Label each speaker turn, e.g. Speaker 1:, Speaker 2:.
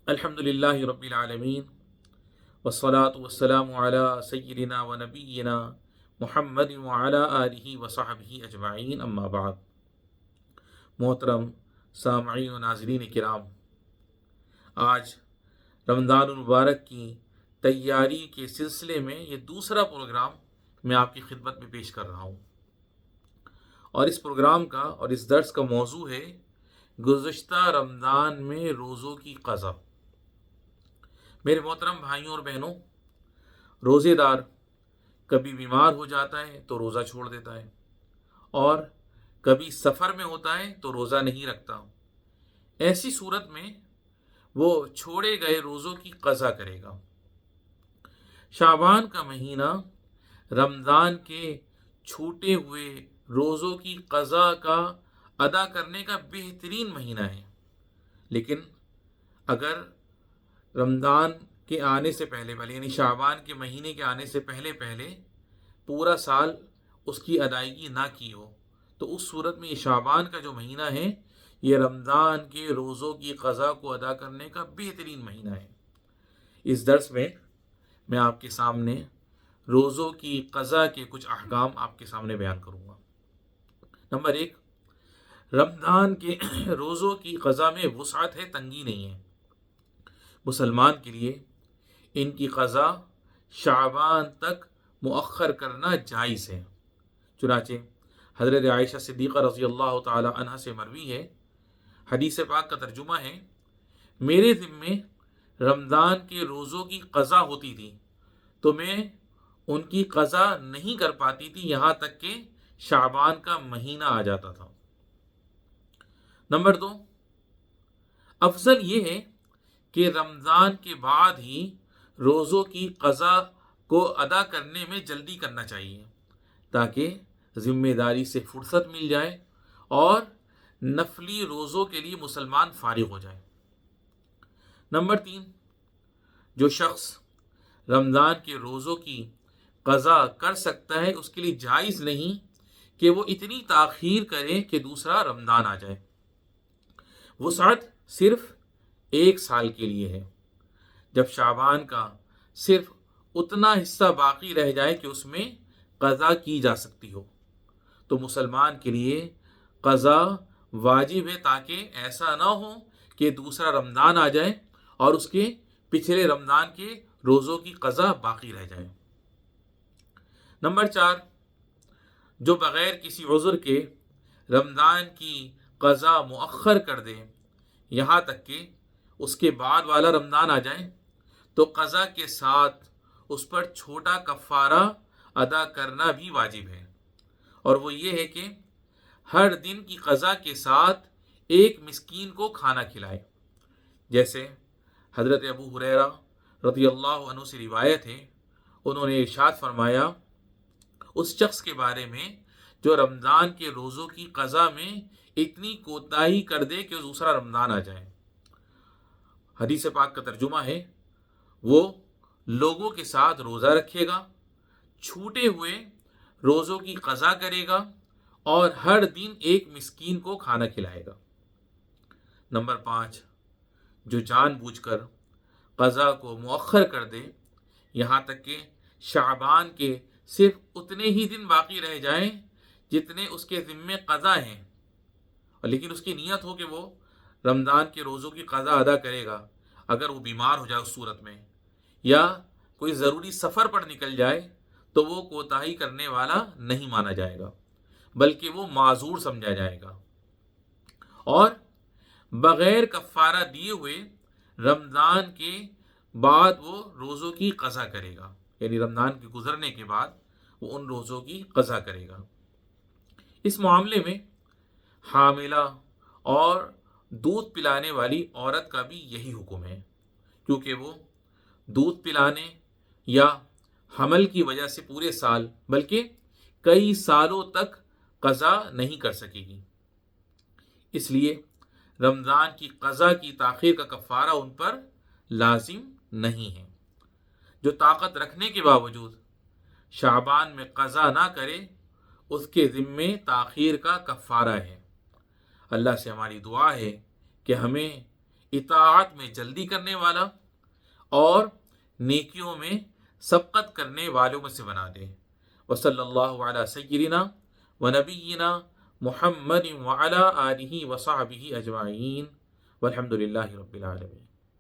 Speaker 1: الحمدللہ رب العالمین والصلاة والسلام علی سیدنا و نبینا محمد وعلی آلہ وصحبہ اجمعین، اما بعد۔ محترم سامعین و ناظرین کرام، آج رمضان المبارک کی تیاری کے سلسلے میں یہ دوسرا پروگرام میں آپ کی خدمت میں پیش کر رہا ہوں، اور اس پروگرام کا اور اس درس کا موضوع ہے گزشتہ رمضان میں روزوں کی قضا۔ میرے محترم بھائیوں اور بہنوں، روزے دار کبھی بیمار ہو جاتا ہے تو روزہ چھوڑ دیتا ہے، اور کبھی سفر میں ہوتا ہے تو روزہ نہیں رکھتا۔ ایسی صورت میں وہ چھوڑے گئے روزوں کی قضا کرے گا۔ شعبان کا مہینہ رمضان کے چھوٹے ہوئے روزوں کی قضا کا ادا کرنے کا بہترین مہینہ ہے، لیکن اگر رمضان کے آنے سے پہلے یعنی شعبان کے مہینے کے آنے سے پہلے پورا سال اس کی ادائیگی نہ کی ہو، تو اس صورت میں یہ شعبان کا جو مہینہ ہے یہ رمضان کے روزوں کی قضا کو ادا کرنے کا بہترین مہینہ ہے۔ اس درس میں آپ کے سامنے روزوں کی قضا کے کچھ احکام آپ کے سامنے بیان کروں گا۔ نمبر 1، رمضان کے روزوں کی قضا میں وسعت ہے، تنگی نہیں ہے۔ مسلمان کے لیے ان کی قضا شعبان تک مؤخر کرنا جائز ہے۔ چنانچہ حضرت عائشہ صدیقہ رضی اللہ تعالی عنہ سے مروی ہے، حدیث پاک کا ترجمہ ہے، میرے ذمے رمضان کے روزوں کی قضا ہوتی تھی تو میں ان کی قضا نہیں کر پاتی تھی یہاں تک کہ شعبان کا مہینہ آ جاتا تھا۔ نمبر 2، افضل یہ ہے کہ رمضان کے بعد ہی روزوں کی قضا کو ادا کرنے میں جلدی کرنا چاہیے، تاکہ ذمہ داری سے فرصت مل جائے اور نفلی روزوں کے لیے مسلمان فارغ ہو جائے۔ نمبر 3، جو شخص رمضان کے روزوں کی قضا کر سکتا ہے اس کے لیے جائز نہیں کہ وہ اتنی تاخیر کرے کہ دوسرا رمضان آ جائے۔ وسعت صرف 1 سال کے لیے ہے۔ جب شعبان کا صرف اتنا حصہ باقی رہ جائے کہ اس میں قضا کی جا سکتی ہو تو مسلمان کے لیے قضا واجب ہے، تاکہ ایسا نہ ہو کہ دوسرا رمضان آ جائے اور اس کے پچھلے رمضان کے روزوں کی قضا باقی رہ جائے۔ نمبر 4، جو بغیر کسی عذر کے رمضان کی قضا مؤخر کر دے یہاں تک کہ اس کے بعد والا رمضان آ جائے تو قضا کے ساتھ اس پر چھوٹا کفارہ ادا کرنا بھی واجب ہے، اور وہ یہ ہے کہ ہر دن کی قضا کے ساتھ ایک مسکین کو کھانا کھلائے۔ جیسے حضرت ابو ہریرہ رضی اللہ عنہ سے روایت ہے، انہوں نے ارشاد فرمایا، اس شخص کے بارے میں جو رمضان کے روزوں کی قضا میں اتنی کوتاہی کر دے کہ دوسرا رمضان آ جائے، حدیث پاک کا ترجمہ ہے، وہ لوگوں کے ساتھ روزہ رکھے گا، چھوٹے ہوئے روزوں کی قضا کرے گا اور ہر دن ایک مسکین کو کھانا کھلائے گا۔ نمبر 5، جو جان بوجھ کر قضا کو مؤخر کر دے یہاں تک کہ شعبان کے صرف اتنے ہی دن باقی رہ جائیں جتنے اس کے ذمے قضا ہیں، لیکن اس کی نیت ہو کہ وہ رمضان کے روزوں کی قضا ادا کرے گا، اگر وہ بیمار ہو جائے اس صورت میں یا کوئی ضروری سفر پر نکل جائے تو وہ کوتاہی کرنے والا نہیں مانا جائے گا، بلکہ وہ معذور سمجھا جائے گا، اور بغیر کفارہ دیے ہوئے رمضان کے بعد وہ روزوں کی قضا کرے گا، یعنی رمضان کے گزرنے کے بعد وہ ان روزوں کی قضا کرے گا۔ اس معاملے میں حاملہ اور دودھ پلانے والی عورت کا بھی یہی حکم ہے، کیونکہ وہ دودھ پلانے یا حمل کی وجہ سے پورے سال بلکہ کئی سالوں تک قضا نہیں کر سکے گی، اس لیے رمضان کی قضا کی تاخیر کا کفارہ ان پر لازم نہیں ہے۔ جو طاقت رکھنے کے باوجود شعبان میں قضا نہ کرے اس کے ذمے تاخیر کا کفارہ ہے۔ اللہ سے ہماری دعا ہے کہ ہمیں اطاعت میں جلدی کرنے والا اور نیکیوں میں سبقت کرنے والوں میں سے بنا دے۔ وصلی اللہ علی سیدنا و نبینا محمد وعلی آلہ وصحبہ اجمعین والحمد للہ رب العالمین۔